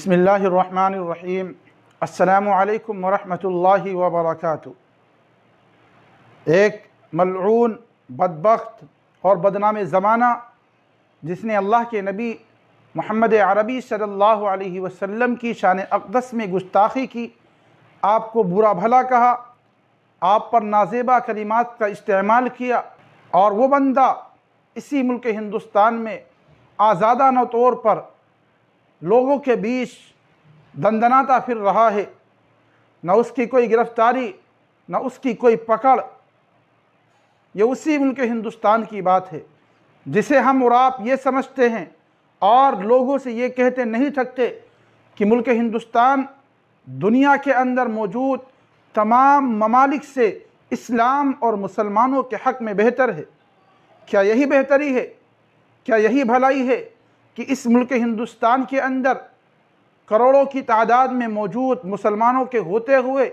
बिस्मिल्लाहिर्रहमानिर्रहीम। अस्सलामु अलैकुम वरहमतुल्लाहि वबरकातुहू। एक मलऊन, बदबख्त और बदनाम ज़माना जिसने अल्लाह के नबी मोहम्मद अरबी सल्लल्लाहु अलैहि वसल्लम की शान अक़दस में गुस्ताखी की, आपको बुरा भला कहा, आप पर नाज़ेबा कलिमात का इस्तेमाल किया, और वो बंदा इसी मुल्क हिंदुस्तान में आज़ादाना तौर पर लोगों के बीच दंदनाता फिर रहा है। न उसकी कोई गिरफ़्तारी, न उसकी कोई पकड़। ये उसी मुल्क हिंदुस्तान की बात है जिसे हम और आप ये समझते हैं और लोगों से ये कहते नहीं थकते कि मुल्क हिंदुस्तान दुनिया के अंदर मौजूद तमाम ममालिक से इस्लाम और मुसलमानों के हक़ में बेहतर है। क्या यही बेहतरी है? क्या यही भलाई है कि इस मुल्क हिंदुस्तान के अंदर करोड़ों की तादाद में मौजूद मुसलमानों के होते हुए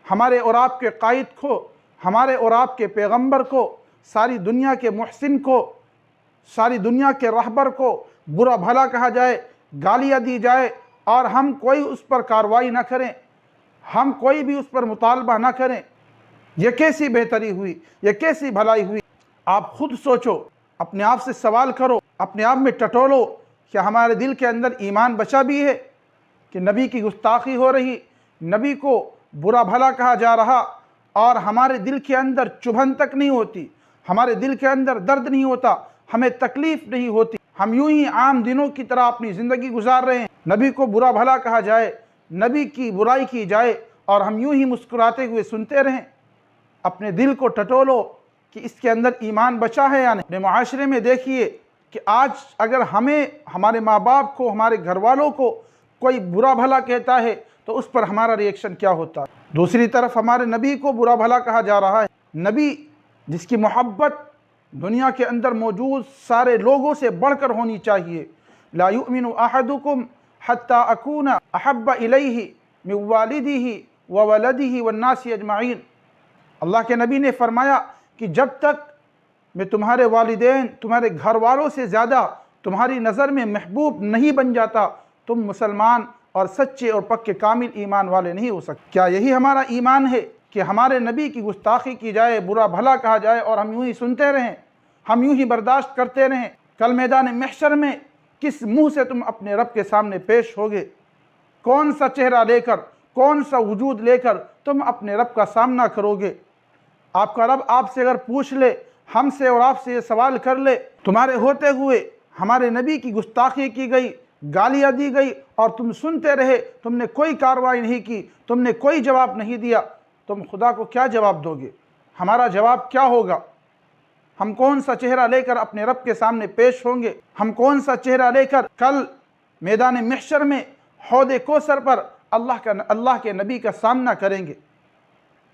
हमारे और आपके कायद को, हमारे और आपके पैगंबर को, सारी दुनिया के मुहसिन को, सारी दुनिया के रहबर को बुरा भला कहा जाए, गालियाँ दी जाए, और हम कोई उस पर कार्रवाई ना करें, हम कोई भी उस पर मुतालबा ना करें? यह कैसी बेहतरी हुई? यह कैसी भलाई हुई? आप खुद सोचो, अपने आप से सवाल करो, अपने आप में टटोलो, क्या हमारे दिल के अंदर ईमान बचा भी है कि नबी की गुस्ताखी हो रही, नबी को बुरा भला कहा जा रहा, और हमारे दिल के अंदर चुभन तक नहीं होती, हमारे दिल के अंदर दर्द नहीं होता, हमें तकलीफ़ नहीं होती, हम यूं ही आम दिनों की तरह अपनी ज़िंदगी गुजार रहे हैं। नबी को बुरा भला कहा जाए, नबी की बुराई की जाए, और हम यूं ही मुस्कुराते हुए सुनते रहें। अपने दिल को टटोलो कि इसके अंदर ईमान बचा है या नहीं। अपने मुआशरे में देखिए कि आज अगर हमें, हमारे माँ बाप को, हमारे घर वालों को कोई बुरा भला कहता है तो उस पर हमारा रिएक्शन क्या होता है। दूसरी तरफ हमारे नबी को बुरा भला कहा जा रहा है, नबी जिसकी मोहब्बत दुनिया के अंदर मौजूद सारे लोगों से बढ़कर होनी चाहिए। ला युमिनु अहदुकुम हत्ता अकूना अहब्बा इलैहि मिन वालिदिही व वलदिही वन्नासी अजमाइन। अल्लाह के नबी ने फरमाया कि जब तक मैं तुम्हारे वालिदैन, तुम्हारे घर वालों से ज़्यादा तुम्हारी नज़र में महबूब नहीं बन जाता, तुम मुसलमान और सच्चे और पक्के कामिल ईमान वाले नहीं हो सकते। क्या यही हमारा ईमान है कि हमारे नबी की गुस्ताखी की जाए, बुरा भला कहा जाए, और हम यूं ही सुनते रहें, हम यूं ही बर्दाश्त करते रहें? कल मैदान महशर में किस मुँह से तुम अपने रब के सामने पेश होगे? कौन सा चेहरा लेकर, कौन सा वजूद लेकर तुम अपने रब का सामना करोगे? आपका रब आपसे अगर पूछ ले, हमसे और आपसे ये सवाल कर ले, तुम्हारे होते हुए हमारे नबी की गुस्ताखी की गई, गालियाँ दी गई, और तुम सुनते रहे, तुमने कोई कार्रवाई नहीं की, तुमने कोई जवाब नहीं दिया, तुम खुदा को क्या जवाब दोगे? हमारा जवाब क्या होगा? हम कौन सा चेहरा लेकर अपने रब के सामने पेश होंगे? हम कौन सा चेहरा लेकर कल मैदान महशर में हौदे कौसर पर अल्लाह के नबी का सामना करेंगे?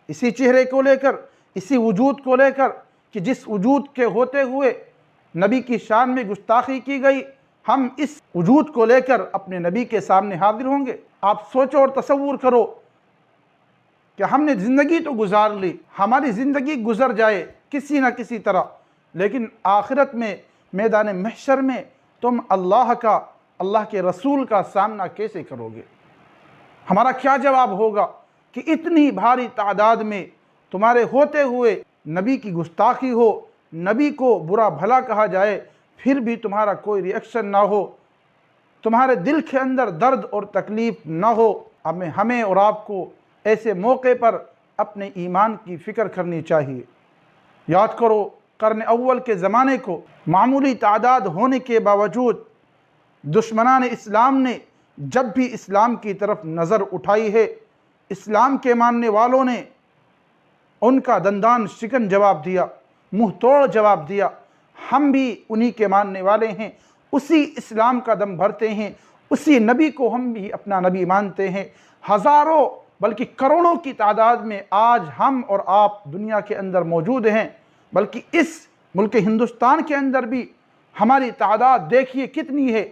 इसी चेहरे को लेकर, इसी वजूद को लेकर कि जिस वजूद के होते हुए नबी की शान में गुस्ताखी की गई, हम इस वजूद को लेकर अपने नबी के सामने हाजिर होंगे। आप सोचो और तसव्वुर करो कि हमने ज़िंदगी तो गुजार ली, हमारी ज़िंदगी गुजर जाए किसी न किसी तरह, लेकिन आखिरत में मैदान महशर में तुम अल्लाह का, अल्लाह के रसूल का सामना कैसे करोगे? हमारा क्या जवाब होगा कि इतनी भारी तादाद में तुम्हारे होते हुए नबी की गुस्ताखी हो, नबी को बुरा भला कहा जाए, फिर भी तुम्हारा कोई रिएक्शन ना हो, तुम्हारे दिल के अंदर दर्द और तकलीफ़ ना हो? हमें और आपको ऐसे मौके पर अपने ईमान की फ़िक्र करनी चाहिए। याद करो, कर्न अव्वल के ज़माने को मामूली तादाद होने के बावजूद दुश्मनान इस्लाम ने जब भी इस्लाम की तरफ नज़र उठाई है, इस्लाम के मानने वालों ने उनका दंदान शिकन जवाब दिया, मुँह तोड़ जवाब दिया। हम भी उन्हीं के मानने वाले हैं, उसी इस्लाम का दम भरते हैं, उसी नबी को हम भी अपना नबी मानते हैं। हज़ारों बल्कि करोड़ों की तादाद में आज हम और आप दुनिया के अंदर मौजूद हैं, बल्कि इस मुल्क हिंदुस्तान के अंदर भी हमारी तादाद देखिए कितनी है,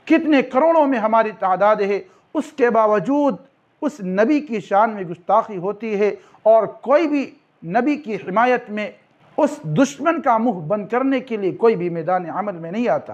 कितने करोड़ों में हमारी तादाद है। उसके बावजूद उस नबी की शान में गुस्ताखी होती है, और कोई भी नबी की हिमायत में उस दुश्मन का मुँह बंद करने के लिए कोई भी मैदान अमल में नहीं आता है।